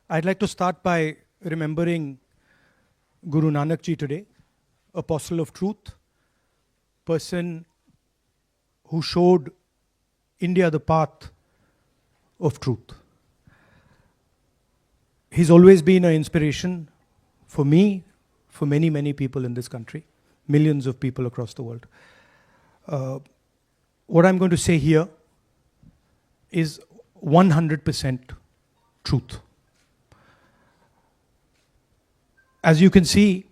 I'd like to start by remembering Guru Nanak Ji today, apostle of truth, person who showed India the path of truth. He's always been an inspiration for me, for many, many people in this country, millions of people across the world. What I'm going to say here is 100% truth. As you can see,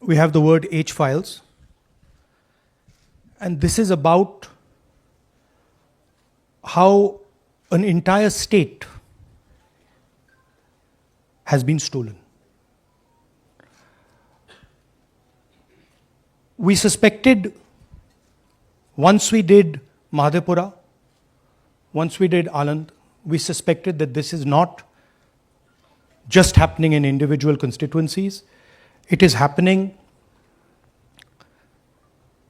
we have the word H files, and this is about how an entire state has been stolen. We suspected, once we did Madhepura, once we did Aland, we suspected that this is not just happening in individual constituencies, it is happening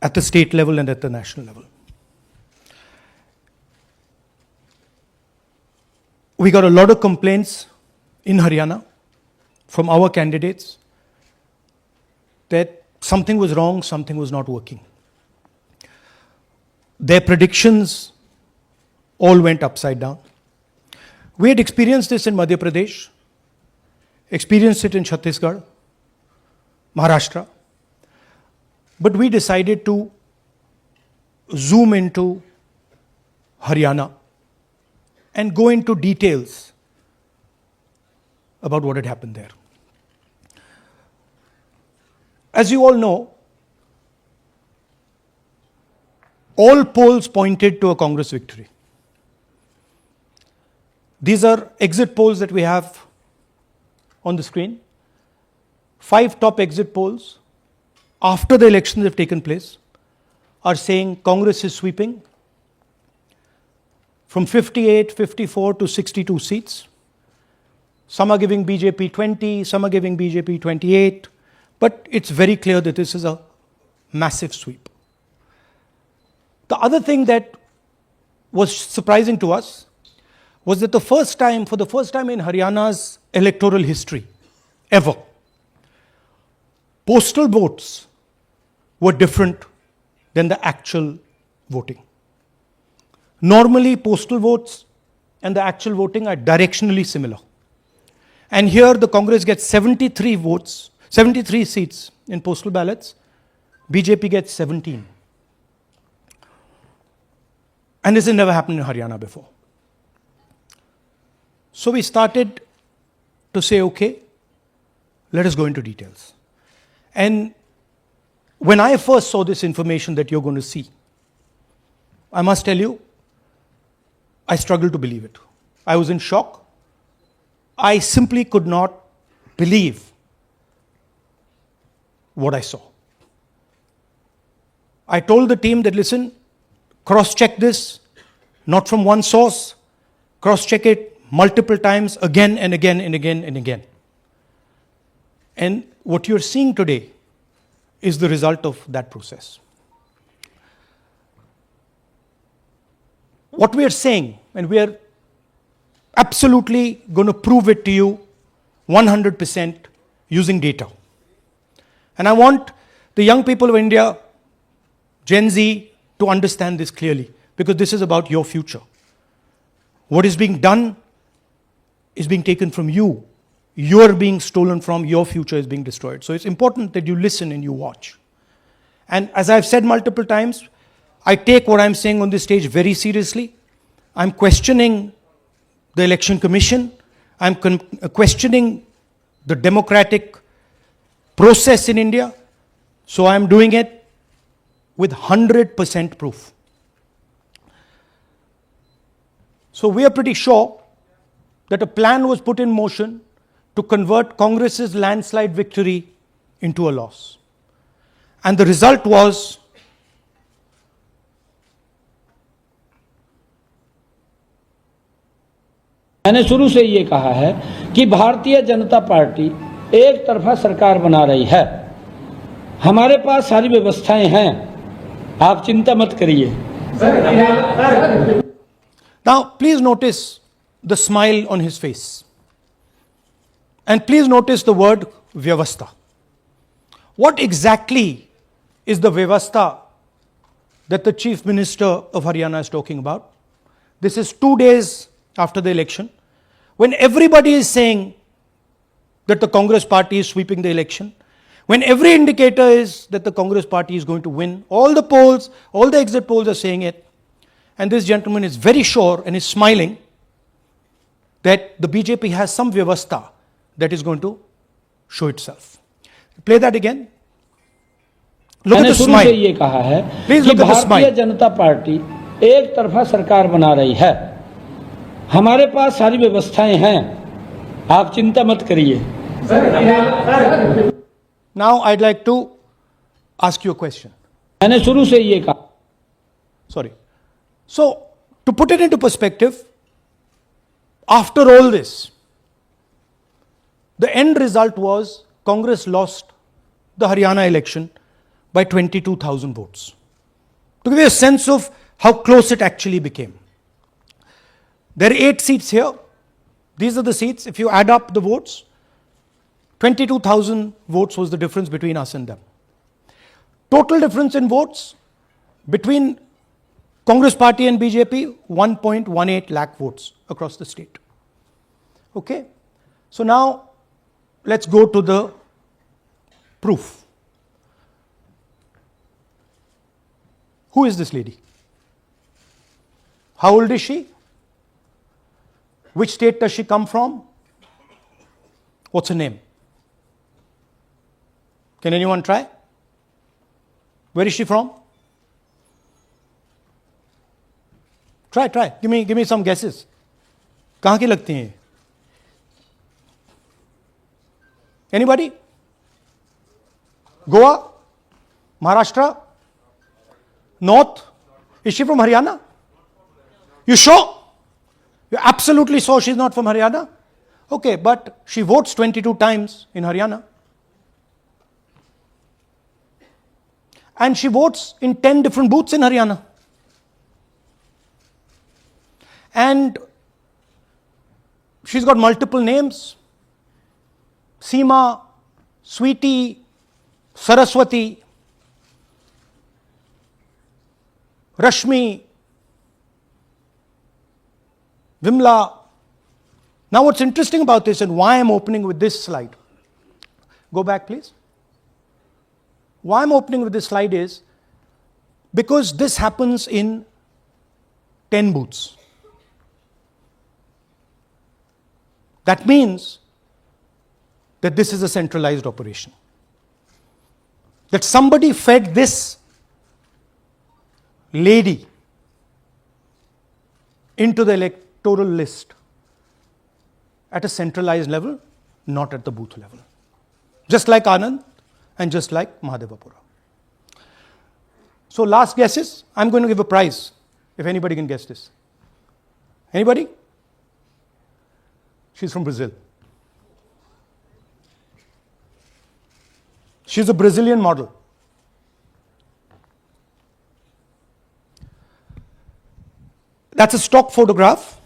at the state level and at the national level. We got a lot of complaints in Haryana from our candidates that something was wrong, something was not working. Their predictions all went upside down. We had experienced this in Madhya Pradesh, experienced it in Chhattisgarh, Maharashtra, but we decided to zoom into Haryana and go into details about what had happened there. As you all know, all polls pointed to a Congress victory. These are exit polls that we have on the screen. 5 top exit polls after the elections have taken place are saying Congress is sweeping from 58, 54 to 62 seats. Some are giving BJP 20, some are giving BJP 28, but it's very clear that this is a massive sweep. The other thing that was surprising to us was that for the first time in Haryana's electoral history, ever, postal votes were different than the actual voting. Normally, postal votes and the actual voting are directionally similar. And here the Congress gets 73 votes, 73 seats in postal ballots, BJP gets 17. And this has never happened in Haryana before. So we started to say, okay, let us go into details. And when I first saw this information that you're going to see, I must tell you, I struggled to believe it. I was in shock. I simply could not believe what I saw. I told the team that, listen, cross-check this, not from one source, cross-check it multiple times, again and again and again and again. And what you're seeing today is the result of that process. What we are saying, and we are absolutely going to prove it to you 100% using data. And I want the young people of India, Gen Z, to understand this clearly, because this is about your future. What is being done is being taken from you. You're being stolen from, your future is being destroyed. So it's important that you listen and you watch. And as I've said multiple times, I take what I'm saying on this stage very seriously. I'm questioning the Election Commission. I'm questioning the democratic process in India. So I'm doing it with 100% proof. So we are pretty sure that a plan was put in motion to convert Congress's landslide victory into a loss. And the result was मैंने शुरू से ये कहा है कि Bharatiya Janata party एक तरफा सरकार बना रही है। हमारे पास सारी व्यवस्थाएं हैं, आप चिंता मत करिए। Now, please notice the smile on his face. And please notice the word Vyavastha. What exactly is the Vyavastha that the Chief Minister of Haryana is talking about? This is 2 days after the election, when everybody is saying that the Congress party is sweeping the election, when every indicator is that the Congress party is going to win, all the polls, all the exit polls are saying it, and this gentleman is very sure and is smiling that the BJP has some Vyavastha that is going to show itself. Play that again. Look at मैंने the शुरू से smile. ये कहा है Please कि look at the भारतीय smile. जनता party एक तरफा सरकार बना रही है। हमारे पास सारी व्यवस्थाएं हैं, आप चिंता मत करिए। Now I'd like to ask you a question. मैंने शुरू से ये कहा। Sorry. So, to put it into perspective, after all this, the end result was Congress lost the Haryana election by 22,000 votes. To give you a sense of how close it actually became. There are 8 seats here. These are the seats. If you add up the votes, 22,000 votes was the difference between us and them. Total difference in votes between Congress party and BJP, 1.18 lakh votes across the state. Okay? So now, let's go to the proof. Who is this lady? How old is she? Which state does she come from? What's her name? Can anyone try? Where is she from? Try. Give me some guesses. कहाँ की लगती हैं? Anybody? Goa? Maharashtra? North? Is she from Haryana? You sure? You're absolutely sure she's not from Haryana? Okay, but she votes 22 times in Haryana. And she votes in 10 different booths in Haryana. And she's got multiple names. Seema, Sweetie, Saraswati, Rashmi, Vimla. Now what's interesting about this and why I'm opening with this slide. Go back please. Why I'm opening with this slide is because this happens in 10 booths. That means that this is a centralized operation. That somebody fed this lady into the electoral list at a centralized level, not at the booth level. Just like Anand and just like Mahadevapura. So last guesses, I'm going to give a prize if anybody can guess this. Anybody? She's from Brazil. She's a Brazilian model. That's a stock photograph.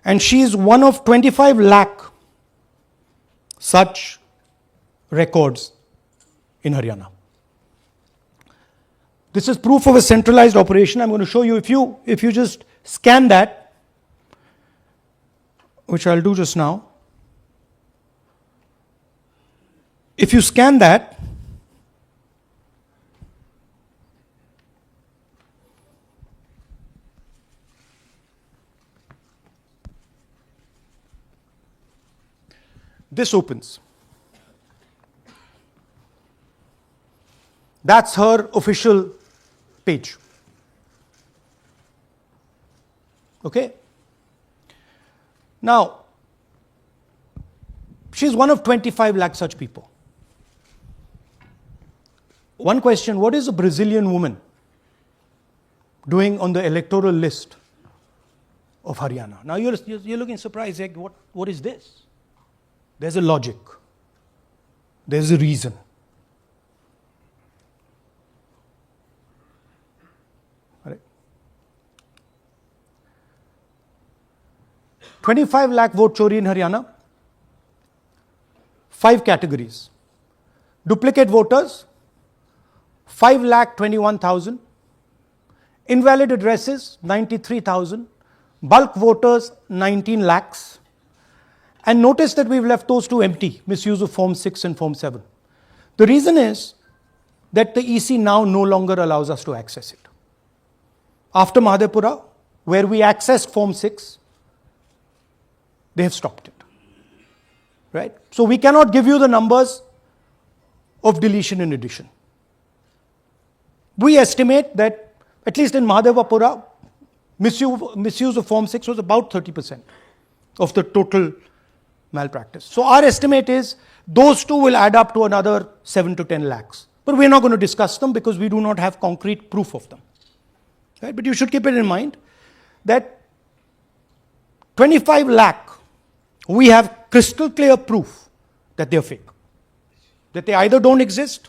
And she is one of 25 lakh such records in Haryana. This is proof of a centralized operation. I'm going to show you, if you just scan that, which I'll do just now. If you scan that, this opens. That's her official page. Okay? Now, she's one of 25 lakh such people. One question, what is a Brazilian woman doing on the electoral list of Haryana? Now you're looking surprised, like, what is this? There's a logic. There's a reason. All right. 25 lakh vote chori in Haryana. 5 categories. Duplicate voters, 5,21,000. Invalid addresses, 93,000. Bulk voters, 19 lakhs. And notice that we've left those two empty, misuse of Form 6 and Form 7. The reason is that the EC now no longer allows us to access it. After Mahadevpura, where we accessed Form 6, they have stopped it. Right? So we cannot give you the numbers of deletion and addition. We estimate that, at least in Mahadevpura, misuse of Form 6 was about 30% of the total malpractice. So our estimate is those two will add up to another 7 to 10 lakhs. But we're not going to discuss them because we do not have concrete proof of them. Right? But you should keep it in mind that 25 lakh, we have crystal clear proof that they're fake. That they either don't exist,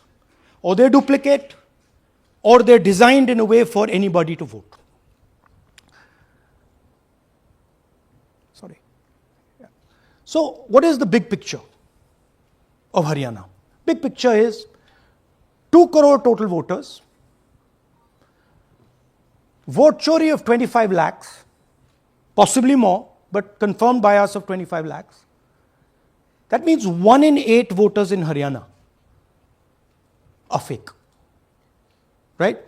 or they're duplicate, or they're designed in a way for anybody to vote. Sorry. Yeah. So, what is the big picture of Haryana? Big picture is 2 crore total voters, vote chori of 25 lakhs, possibly more, but confirmed by us of 25 lakhs. That means 1 in 8 voters in Haryana are fake. Right?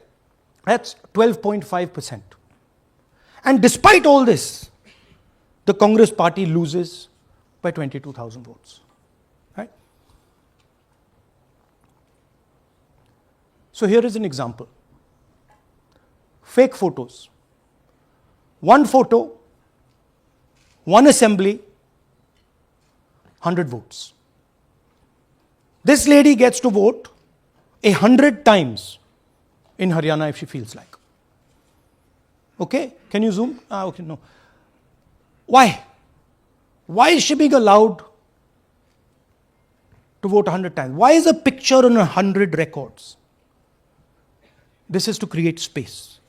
That's 12.5%. And despite all this, the Congress party loses by 22,000 votes. Right? So here is an example. Fake photos. 1 photo, 1 assembly, 100 votes. This lady gets to vote 100 times in Haryana if she feels like. Okay? Can you zoom? Okay, no. Why? Why is she being allowed to vote 100 times? Why is a picture on 100 records? This is to create space.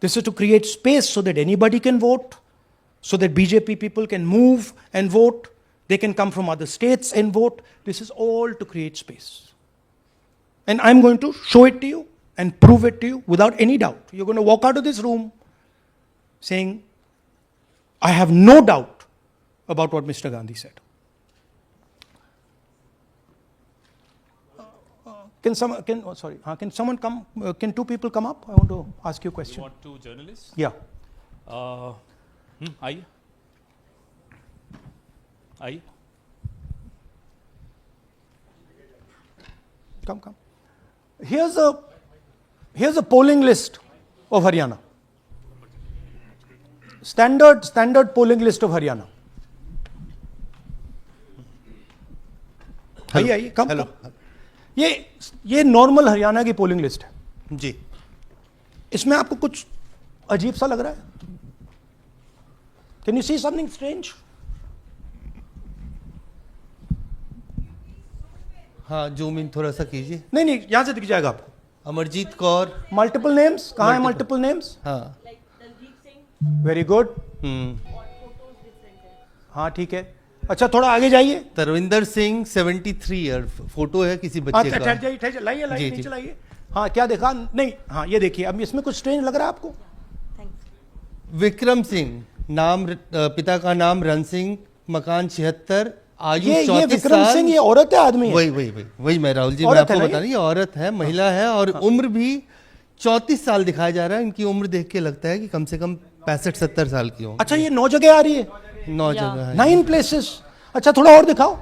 This is to create space so that anybody can vote, so that BJP people can move and vote. They can come from other states and vote. This is all to create space. And I'm going to show it to you and prove it to you without any doubt. You're going to walk out of this room saying, I have no doubt about what Mr. Gandhi said. Can someone come? Can 2 people come up? I want to ask you a question. You want 2 journalists? Yeah. आइए आइए Come. Here's a polling list of Haryana. Standard polling list of Haryana. आइए come. ये normal Haryana की polling list है जी। इसमें आपको कुछ अजीब सा लग रहा है? Can you see something strange? हाँ, जूम इन थोड़ा सा कीजिए। नहीं यहां से दिख जाएगा आपको। अमरजीत कौर, मल्टीपल नेम्स, कहाँ है मल्टीपल नेम्स? हाँ, वेरी गुड। हाँ ठीक है। अच्छा थोड़ा आगे जाइए। तरविंदर सिंह 73 ईयर, फोटो है किसी बच्चे का। ठहर जाइए, लाइए नीचे लाइए। हाँ क्या देखा? नहीं, हाँ ये देखिए। अब इसमें कुछ स्ट्रेंज लग रहा है आपको? विक्रम सिंह, नाम पिता का नाम रन सिंह, मकान 76, आयु 34 साल। विक्रम सिंह ये औरत है आदमी है? वही मैं राहुल जी, मैं आपको बता रही हूँ, औरत है, महिला है, और उम्र भी 34 साल दिखाया जा रहा है। इनकी उम्र देख के लगता है कि कम से कम 65-70 साल की हो। अच्छा ये 9 जगह आ रही है? 9 जगह है। 9 प्लेसेस। अच्छा थोड़ा और दिखाओ।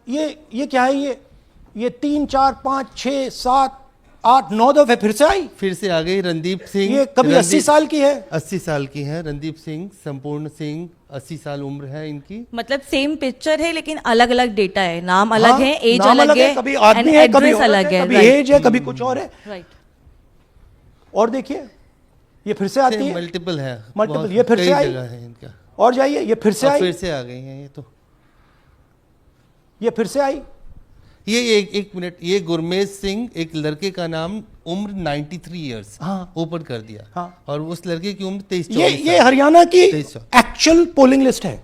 ये क्या है? ये 3, 4, 5, 6, 7, 8, 9 दफे फिर से आ गई। रणदीप सिंह, ये कभी 80 साल की है? 80 साल की है। रणदीप सिंह, संपूर्ण सिंह, 80 साल उम्र है इनकी। मतलब सेम पिक्चर है लेकिन अलग अलग डेटा है, नाम अलग है, एज नाम अलग है, कभी आदमी है, कभी अलग है, कभी एज है, कभी कुछ और है। राइट। और देखिए ये फिर से आती है। मल्टीपल है, मल्टीपल। ये फिर से आई है इनका। और जाइए, ये फिर से आई। फिर से आ गई है। ये तो ये फिर से आई। ये एक मिनट, ये गुरमेज सिंह एक लड़के का नाम उम्र 93 इयर्स हाँ। ओपन कर दिया। हाँ। और उस लड़के की उम्र 23 ये हरियाणा की 23 एक्चुअल पोलिंग लिस्ट है।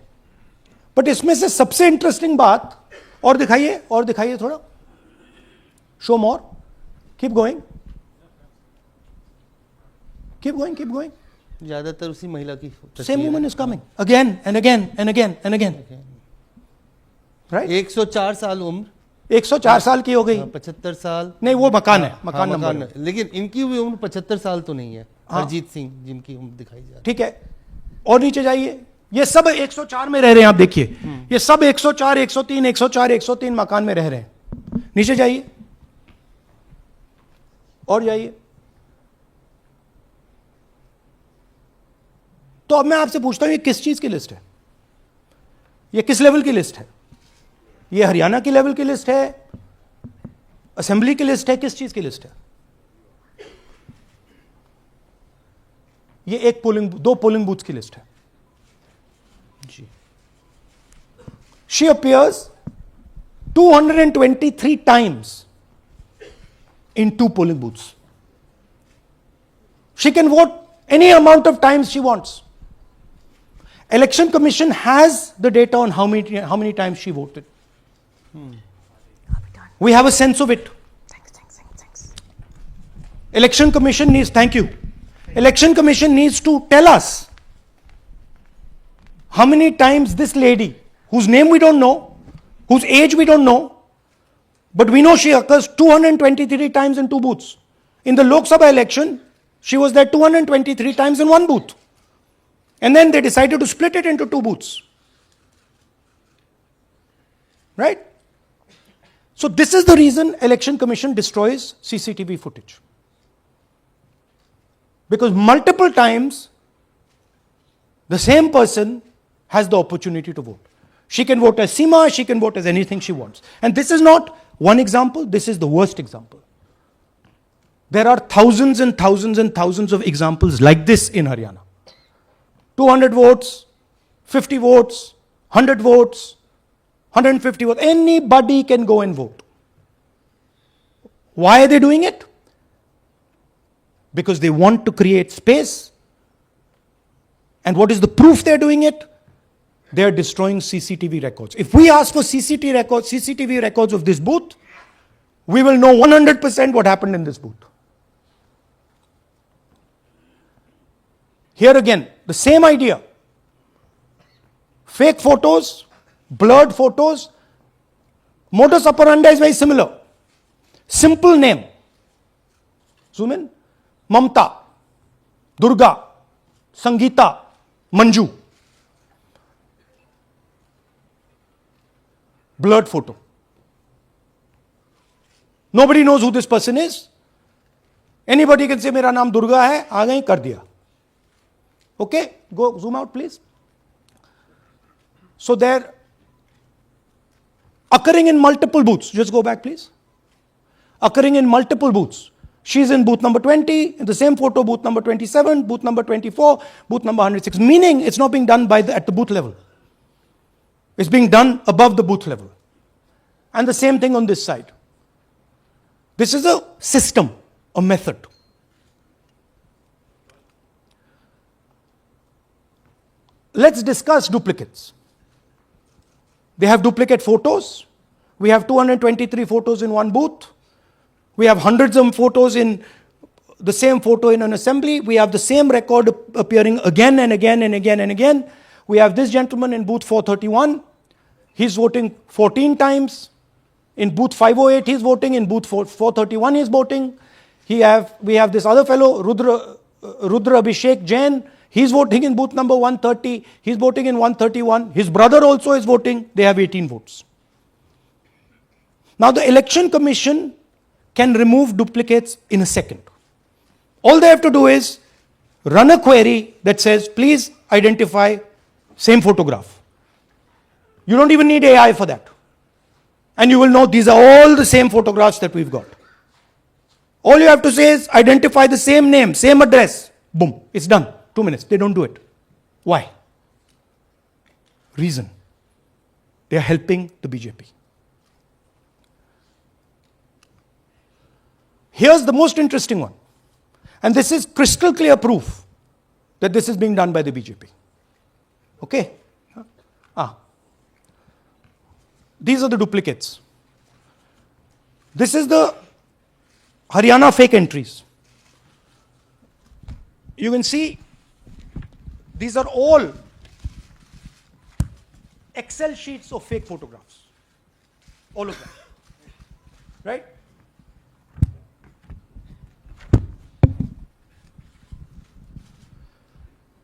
बट इसमें से सबसे इंटरेस्टिंग बात, और दिखाइए थोड़ा, शो मोर, कीप गोइंग, ज्यादातर उसी महिला की same woman is coming again and again and again and again, right. 104 साल उम्र, 104 साल की हो गई। 75 साल नहीं, वो मकान है, हाँ, मकान नंबर है। लेकिन इनकी भी उम्र 75 साल तो नहीं है। हाँ। हरजीत सिंह जिनकी उम्र दिखाई जा रही है। ठीक है, और नीचे जाइए, ये सब 104 में रह रहे हैं, आप देखिए, ये सब 104, 103, 104, 103 मकान में रह रहे हैं। नीचे जाइए और जाइए। तो अब मैं आपसे पूछता हूं, ये किस चीज की लिस्ट है? ये किस लेवल की लिस्ट है? ये हरियाणा की लेवल की लिस्ट है, असेंबली की लिस्ट है, किस चीज की लिस्ट है? ये दो पोलिंग बूथ की लिस्ट है जी। She appears 223 times in 2 polling booths. She can vote any amount of times she wants. Election Commission has the data on how many times she voted. We have a sense of it. Election Commission needs, thank you. Election Commission needs to tell us how many times this lady, whose name we don't know, whose age we don't know, but we know she occurs 223 times in 2 booths. In the Lok Sabha election, she was there 223 times in 1 booth. And then they decided to split it into 2 booths. Right? So this is the reason Election Commission destroys CCTV footage. Because multiple times, the same person has the opportunity to vote. She can vote as Seema, she can vote as anything she wants. And this is not one example, this is the worst example. There are thousands and thousands and thousands of examples like this in Haryana. 200 votes, 50 votes, 100 votes, 150 votes. Anybody can go and vote. Why are they doing it? Because they want to create space. And what is the proof they're doing it? They are destroying CCTV records. If we ask for CCTV records of this booth, we will know 100% what happened in this booth. Here again, the same idea. Fake photos, blurred photos. Modus operandi is very similar. Simple name. Zoom in. Mamta, Durga, Sangeeta, Manju. Blurred photo. Nobody knows who this person is. Anybody can say, मेरा नाम दुर्गा है, आ गई, कर दिया. Okay, go zoom out please. So they're occurring in multiple booths. Just go back please. Occurring in multiple booths. She's in booth number 20, in the same photo, booth number 27, booth number 24, booth number 106. Meaning it's not being done at the booth level. It's being done above the booth level. And the same thing on this side. This is a system, a method. Let's discuss duplicates. They have duplicate photos. We have 223 photos in 1 booth. We have hundreds of photos in the same photo in an assembly. We have the same record appearing again and again and again and again. We have this gentleman in booth 431. He's voting 14 times. In booth 508, he's voting. In booth 431, he's voting. We have this other fellow, Rudra Abhishek Jain. He's voting in booth number 130. He's voting in 131. His brother also is voting. They have 18 votes. Now the Election Commission can remove duplicates in a second. All they have to do is run a query that says, please identify same photograph. You don't even need AI for that. And you will know these are all the same photographs that we've got. All you have to say is identify the same name, same address. Boom, it's done. 2 minutes. They don't do it. Why? Reason. They are helping the BJP. Here's the most interesting one. And this is crystal clear proof that this is being done by the BJP. Okay? These are the duplicates. This is the Haryana fake entries. You can see these are all Excel sheets of fake photographs. All of them. Right?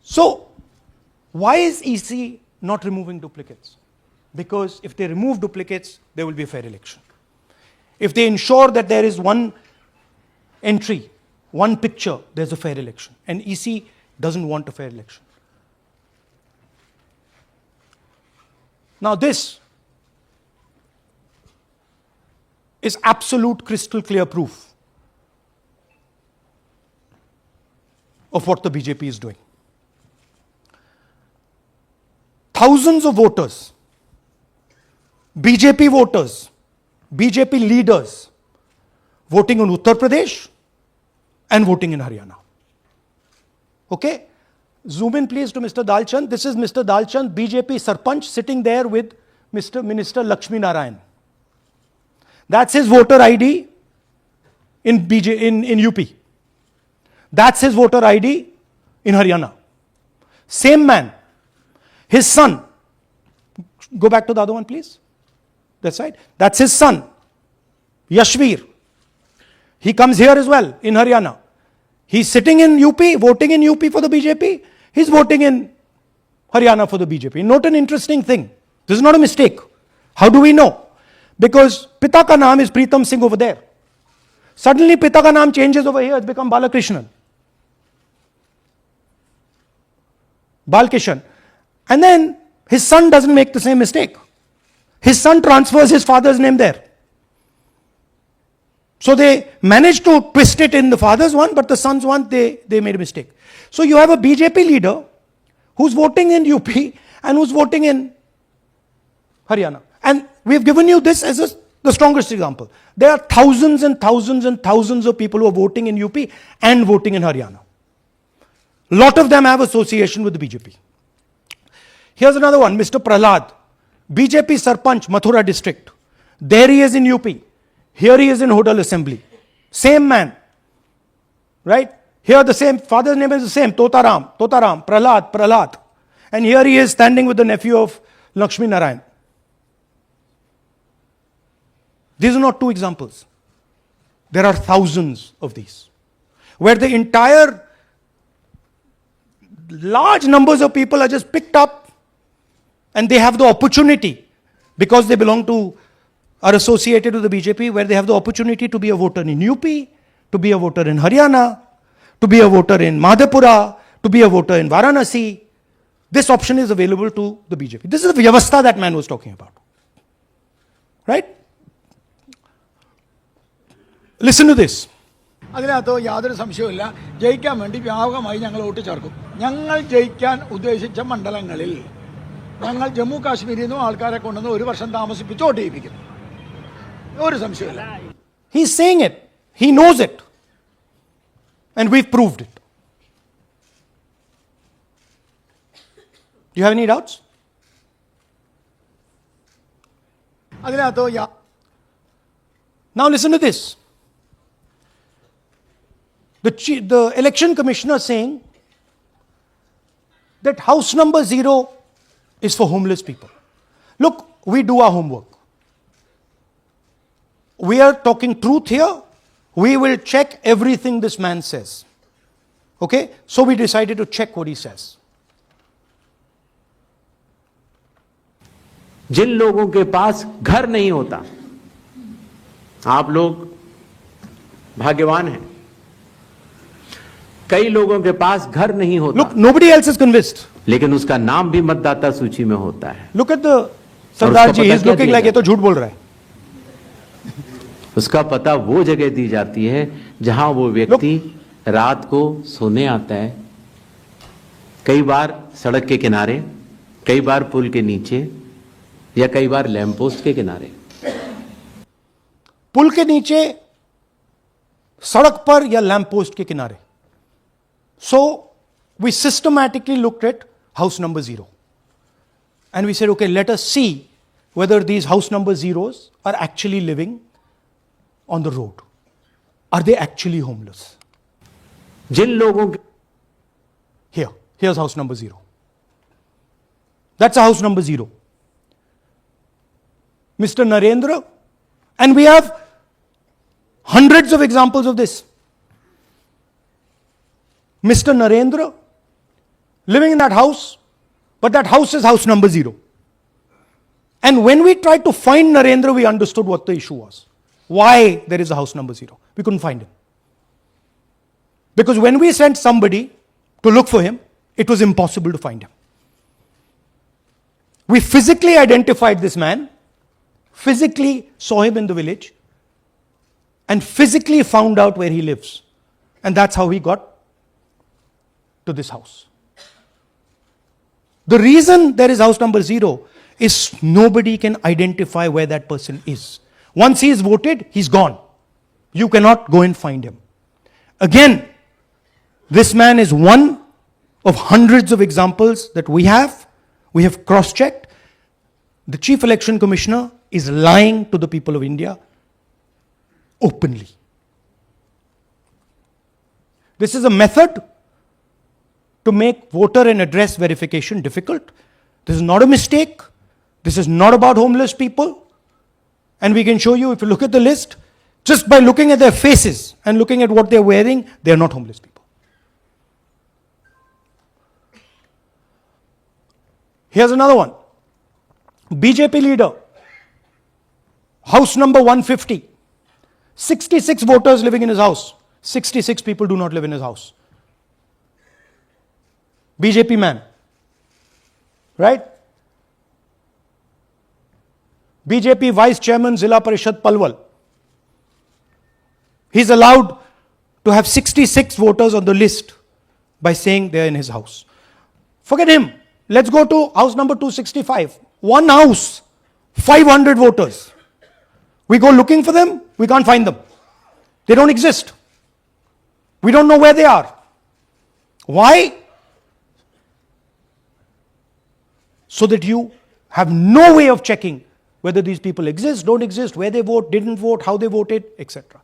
So, why is EC not removing duplicates? Because if they remove duplicates, there will be a fair election. If they ensure that there is one entry, one picture, there's a fair election. And EC doesn't want a fair election. Now this is absolute crystal clear proof of what the BJP is doing. Thousands of voters, BJP voters, BJP leaders voting in Uttar Pradesh and voting in Haryana. Okay? Zoom in please to Mr. Dalchand. This is Mr. Dalchand, BJP Sarpanch, sitting there with Mr. Minister Lakshmi Narayan. That's his voter ID in UP. That's his voter ID in Haryana. Same man. His son. Go back to the other one, please. That's right. That's his son, Yashveer. He comes here as well in Haryana. He's sitting in UP, voting in UP for the BJP. He's voting in Haryana for the BJP. Note an interesting thing. This is not a mistake. How do we know? Because Pita ka naam is Pritam Singh over there. Suddenly Pita ka naam changes over here. It's become Balakrishnan. Balkishan. And then his son doesn't make the same mistake. His son transfers his father's name there. So they managed to twist it in the father's one, but the son's one, they made a mistake. So you have a BJP leader who's voting in UP and who's voting in Haryana. And we've given you this as the strongest example. There are thousands and thousands and thousands of people who are voting in UP and voting in Haryana. A lot of them have association with the BJP. Here's another one, Mr. Prahlad, BJP Sarpanch, Mathura district. There he is in UP. Here he is in Hodal Assembly. Same man. Right? Here the same, father's name is the same, Totaram, Prahlad. And here he is standing with the nephew of Lakshmi Narayan. These are not two examples. There are thousands of these. Where the entire large numbers of people are just picked up and they have the opportunity, because they belong to, are associated with the BJP, where they have the opportunity to be a voter in UP, to be a voter in Haryana, to be a voter in Madhepura, to be a voter in Varanasi. This option is available to the BJP. This is the vyavastha that man was talking about. Right? Listen to this. അതിനകത്ത് യാതൊരു സംശയവുമില്ല. ജയിക്കാൻ വേണ്ടി വ്യാപകമായി ഞങ്ങൾ vote ചേർക്കും. ഞങ്ങൾ ജയിക്കാൻ ഉദ്ദേശിച്ച മണ്ഡലങ്ങളിൽ ഞങ്ങൾ ജമ്മു കാശ്മീരിൽ നിന്നും ആൾക്കാരെ കൊണ്ടുവന്ന് ഒരു വർഷം താമസിപ്പിച്ച് വോട്ട് ചെയ്യിപ്പിക്കും. ഒരു സംശയമില്ല. He's saying it. He knows it. And we've proved it. Do you have any doubts? അതിനകത്ത് Now listen to this. The election commissioner saying that house number 0 is for homeless people. Look, we do our homework. We are talking truth here. We will check everything this man says. Okay? So we decided to check what he says. जिन लोगों के पास घर नहीं होता, आप लोग भाग्यवान हैं. कई लोगों के पास घर नहीं होता. Look, nobody else is convinced. लेकिन उसका नाम भी मतदाता सूची में होता है. Look at the Sardar ji. He's looking like ये तो झूठ बोल रहा है. उसका पता वो जगह दी जाती है जहां वो व्यक्ति रात को सोने आता है. कई बार सड़क के किनारे, कई बार पुल के नीचे, या कई बार लैंप पोस्ट के किनारे. पुल के नीचे सड़क पर या लैंप पोस्ट के किनारे. So we systematically looked at house number 0. And we said, okay, let us see whether these house number zeros are actually living on the road. Are they actually homeless? जिन लोगों के Here's house number 0. That's a house number 0. Mr. Narendra, and we have hundreds of examples of this. Mr. Narendra living in that house, but that house is house number 0. And when we tried to find Narendra, we understood what the issue was. Why there is a house number 0. We couldn't find him. Because when we sent somebody to look for him, it was impossible to find him. We physically identified this man, physically saw him in the village, and physically found out where he lives. And that's how we got to this house. The reason there is house number 0 is nobody can identify where that person is. Once he is voted, he's gone. You cannot go and find him. Again, this man is one of hundreds of examples that we have. We have cross-checked. The Chief Election Commissioner is lying to the people of India openly. This is a method to make voter and address verification difficult. This is not a mistake. This is not about homeless people. And we can show you, if you look at the list, just by looking at their faces and looking at what they're wearing, they're not homeless people. Here's another one. BJP leader, house number 150. 66 voters living in his house. 66 people do not live in his house. BJP man. Right? BJP Vice Chairman Zilla Parishad Palwal. He's allowed to have 66 voters on the list by saying they're in his house. Forget him. Let's go to house number 265. One house, 500 voters. We go looking for them, we can't find them. They don't exist. We don't know where they are. Why? So that you have no way of checking whether these people exist, don't exist, where they vote, didn't vote, how they voted, etc.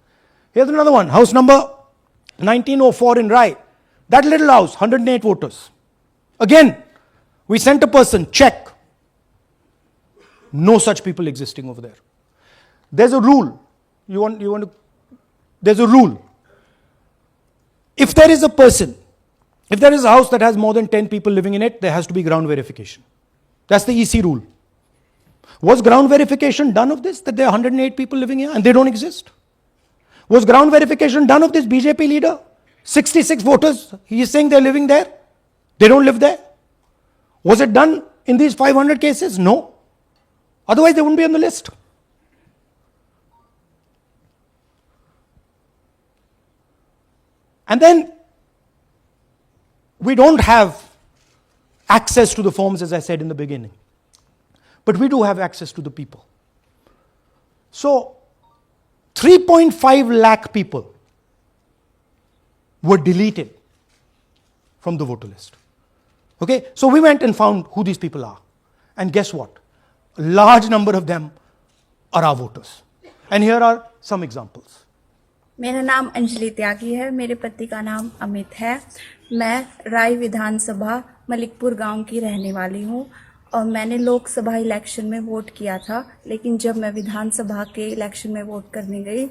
Here's another one, house number 1904 in Rai. That little house, 108 voters. Again, we sent a person, check. No such people existing over there. There's a rule. There's a rule. If there is a person, if there is a house that has more than 10 people living in it, there has to be ground verification. That's the EC rule. Was ground verification done of this, that there are 108 people living here and they don't exist? Was ground verification done of this BJP leader? 66 voters, he is saying they're living there. They don't live there. Was it done in these 500 cases? No. Otherwise, they wouldn't be on the list. And then, we don't have access to the forms, as I said in the beginning. But we do have access to the people. So, 3.5 lakh people were deleted from the voter list. Okay, so we went and found who these people are. And guess what? A large number of them are our voters. And here are some examples. मेरा नाम अंजलि त्यागी है, मेरे पति का नाम अमित है। मैं राय विधानसभा मलिकपुर गांव की रहने वाली हूं और मैंने लोकसभा इलेक्शन में वोट किया था, लेकिन जब मैं विधानसभा के इलेक्शन में वोट करने गई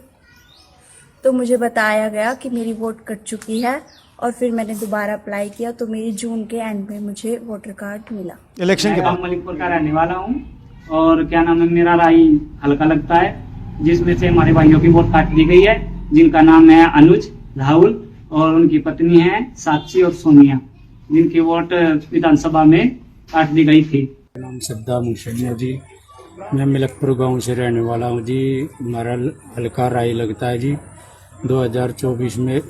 तो मुझे बताया गया कि मेरी वोट कट चुकी है और फिर मैंने दोबारा अप्लाई किया तो मेरी जून के एंड में मुझे वोटर कार्ड मिला। इलेक्शन के बाद मलिकपुर का रहने वाला हूँ और क्या नाम है, मेरा राय हल्का लगता है, जिसमें से हमारे भाइयों की वोट काट दी गई है, जिनका नाम है अनुज, राहुल और उनकी पत्नी है साक्षी और सोनिया, जिनकी वोट विधानसभा में काट दी गई थी। नाम सद्दाम हुसैन है जी, मैं मलिकपुर गांव से रहने वाला हूं जी। हमारा हल्का राय लगता है जी। 2024 में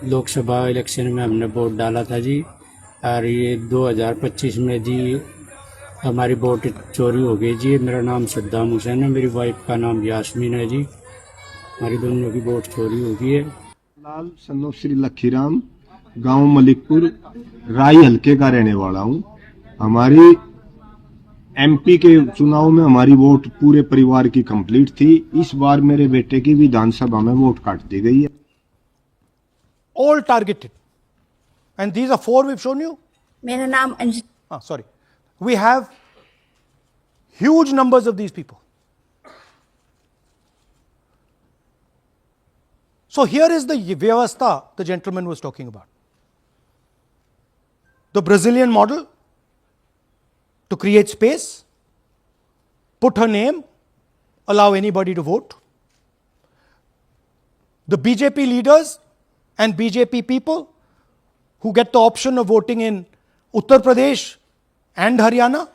लोकसभा इलेक्शन में हमने वोट डाला था जी, और ये 2025 में जी हमारी वोट चोरी हो गई जी। मेरा नाम सद्दाम हुसैन है, मेरी वाइफ का नाम यास्मीन है जी। हमारी दोनों की वोट चोरी हो गई है। लाल सन्नो श्री लखीराम, गांव मलिकपुर, राई हल्के का रहने वाला हूं। हमारी एमपी के चुनाव में हमारी वोट पूरे परिवार की कंप्लीट थी। इस बार मेरे बेटे की विधानसभा में वोट काट दी गई है। All targeted. And these are 4 we've shown you. मेरा नाम Anjali. Sorry. We have huge numbers of these people. So here is the vyavastha the gentleman was talking about. The Brazilian model to create space, put her name, allow anybody to vote. The BJP leaders and BJP people who get the option of voting in Uttar Pradesh and Haryana,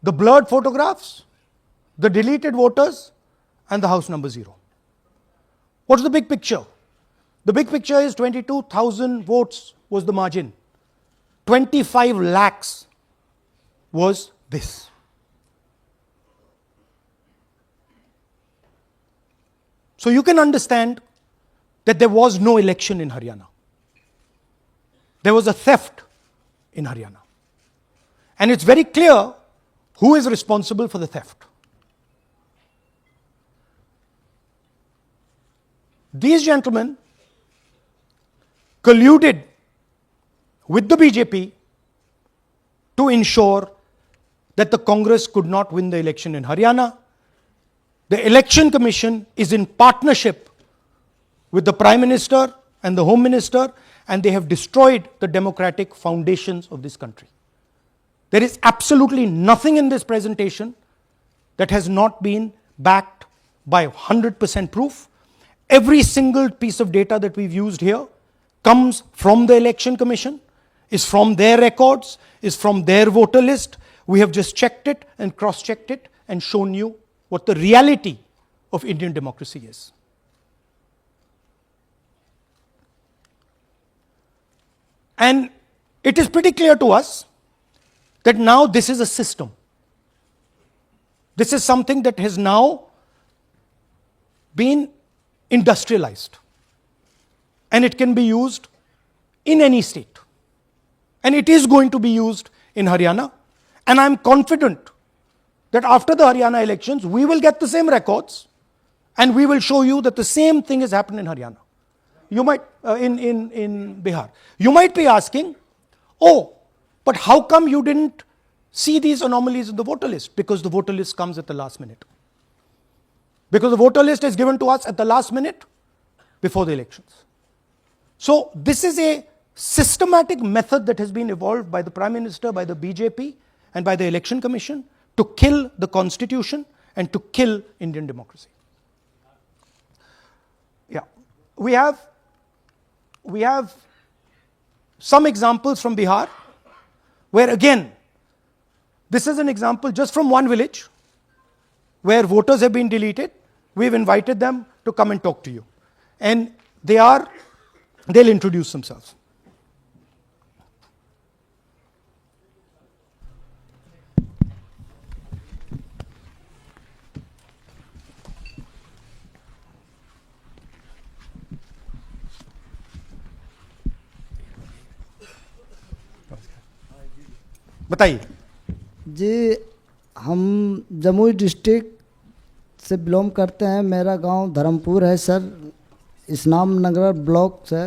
the blurred photographs, the deleted voters, and the house number 0. What's the big picture? The big picture is 22,000 votes was the margin. 25 lakhs was this. So you can understand that there was no election in Haryana. There was a theft in Haryana. And it's very clear who is responsible for the theft. These gentlemen colluded with the BJP to ensure that the Congress could not win the election in Haryana. The Election Commission is in partnership with the Prime Minister and the Home Minister, and they have destroyed the democratic foundations of this country. There is absolutely nothing in this presentation that has not been backed by 100% proof. Every single piece of data that we've used here comes from the Election Commission, is from their records, is from their voter list. We have just checked it and cross-checked it and shown you what the reality of Indian democracy is. And it is pretty clear to us that now this is a system. This is something that has now been industrialized. And it can be used in any state. And it is going to be used in Haryana. And I'm confident that after the Haryana elections, we will get the same records and we will show you that the same thing has happened in Haryana. You might, in Bihar. You might be asking, oh, but how come you didn't see these anomalies in the voter list? Because the voter list comes at the last minute. Because the voter list is given to us at the last minute before the elections. So this is a systematic method that has been evolved by the Prime Minister, by the BJP, and by the Election Commission to kill the Constitution and to kill Indian democracy. Yeah, we have some examples from Bihar, where again, this is an example just from one village, where voters have been deleted. We've invited them to come and talk to you. And they'll introduce themselves. बताइए जी। हम Jamui district से belong करते हैं। मेरा गांव धर्मपुर है sir, इस्लाम नगर block से।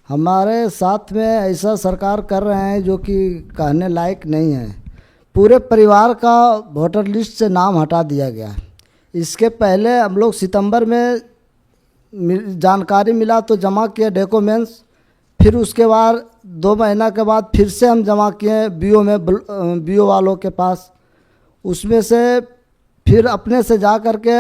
हमारे साथ में ऐसा सरकार कर रहे हैं जो कि कहने लायक नहीं है। पूरे परिवार का वोटर लिस्ट से नाम हटा दिया गया। इसके पहले हम लोग सितंबर में जानकारी मिला तो जमा किए डॉक्यूमेंट्स, फिर उसके बाद 2 महीना के बाद फिर से हम जमा किए बीओ में, बीओ वालों के पास। उसमें से फिर अपने से जा कर के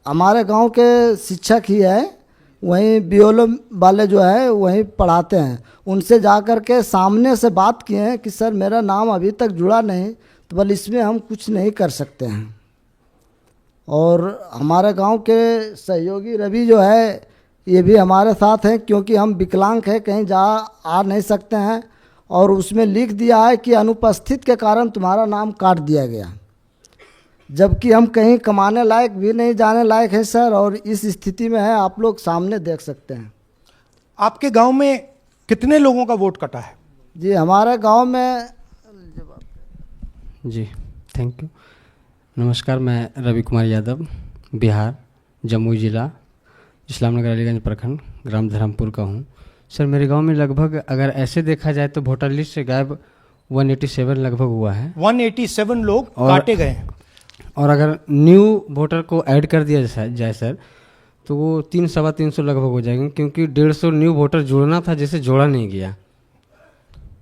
हमारे गांव के शिक्षक ही है, वहीं बीओ वाले जो है वहीं पढ़ाते हैं, उनसे जा कर के सामने से बात किए हैं कि सर मेरा नाम अभी तक जुड़ा नहीं, तो बोले इसमें हम कुछ नहीं कर सकते हैं। और हमारे गांव के सहयोगी रवि जो है ये भी हमारे साथ हैं, क्योंकि हम विकलांग हैं, कहीं आ नहीं सकते हैं। और उसमें लिख दिया है कि अनुपस्थित के कारण तुम्हारा नाम काट दिया गया। जबकि हम कहीं कमाने लायक भी नहीं जाने लायक है सर, और इस स्थिति में है, आप लोग सामने देख सकते हैं। आपके गांव में कितने लोगों का वोट कटा है? जी हमारे गांव में जी थैंक यू। नमस्कार, मैं रवि कुमार यादव, बिहार, जमुई जिला, इस्लामनगर अलीगंज प्रखंड, ग्राम धरमपुर का हूँ। सर मेरे गांव में लगभग अगर ऐसे देखा जाए तो वोटर लिस्ट से गायब 187 लगभग हुआ है। 187 लोग काटे गए हैं। और अगर न्यू वोटर को ऐड कर दिया जाए सर, तो वो 300-325 लगभग हो जाएंगे, क्योंकि 150 न्यू वोटर जोड़ना था जिसे जोड़ा नहीं गया।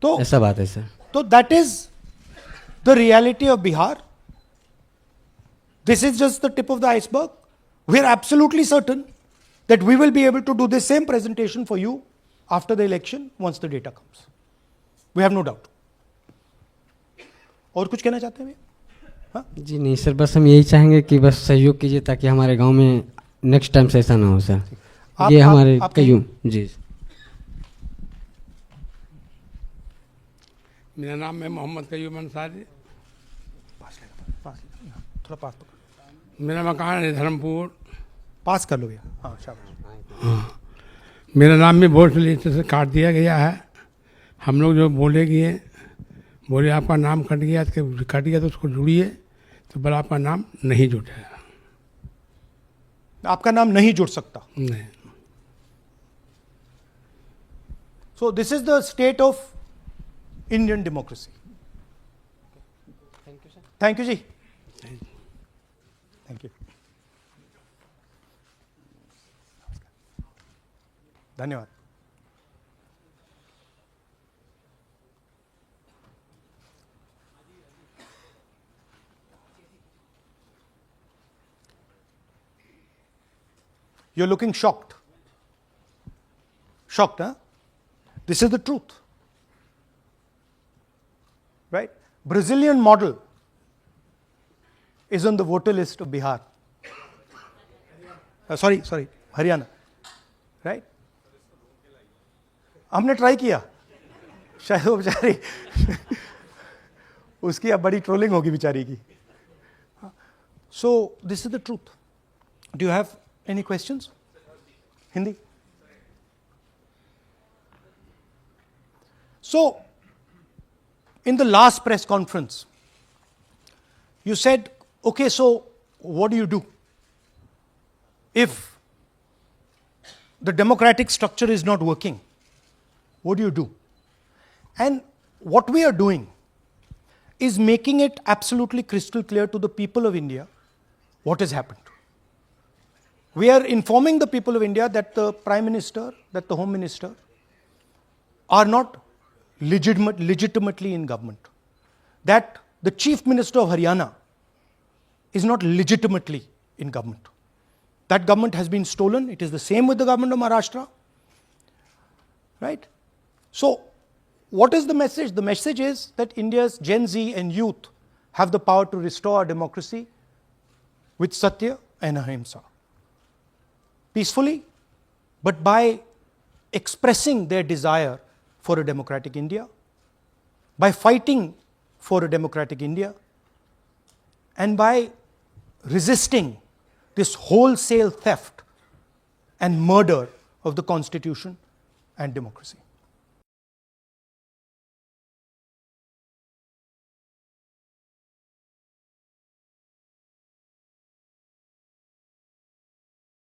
तो ऐसा बात है सर। तो that is the reality of Bihar. This is just the tip of the iceberg. We are absolutely certain that we will be able to do the same presentation for you after the election once the data comes. We have no doubt. और कुछ कहना चाहते हैं भैया? हाँ? जी नहीं sir, बस हम यही चाहेंगे कि बस सहयोग कीजिए ताकि हमारे गांव में नेक्स्ट टाइम से ऐसा ना हो सर। ये हमारे कईयों जी। मेरा नाम है मोहम्मद कयूम अंसारी। थोड़ा पास पकड़। मेरा मकान है धर्मपुर। पास कर लो भैया। हाँ शाबाश। हाँ, मेरा नाम भी वोट लिस्ट से काट दिया गया है। हम लोग जो बोले आपका नाम कट गया तो उसको जुड़िए, तो बोला आपका नाम नहीं जुटा। आपका नाम नहीं जुड़ सकता। नहीं। So this is the state of Indian democracy. Thank you, sir. Thank you, ji. Thank you. धन्यवाद। You're looking shocked. Shocked, huh? This is the truth. Right? Brazilian model is on the voter list of Bihar. Sorry, Haryana. Right? हमने try किया, शायद वो बेचारी उसकी अब बड़ी trolling होगी बेचारी की. So this is the truth. Do you have any questions? Hindi? So, in the last press conference, you said, okay, so what do you do? If the democratic structure is not working, what do you do? And what we are doing is making it absolutely crystal clear to the people of India what has happened. We are informing the people of India that the Prime Minister, that the Home Minister are not legitimately in government. That the Chief Minister of Haryana is not legitimately in government. That government has been stolen. It is the same with the government of Maharashtra. Right? So, what is the message? The message is that India's Gen Z and youth have the power to restore our democracy with Satya and Ahimsa. Peacefully, but by expressing their desire for a democratic India, by fighting for a democratic India, and by resisting this wholesale theft and murder of the Constitution and democracy.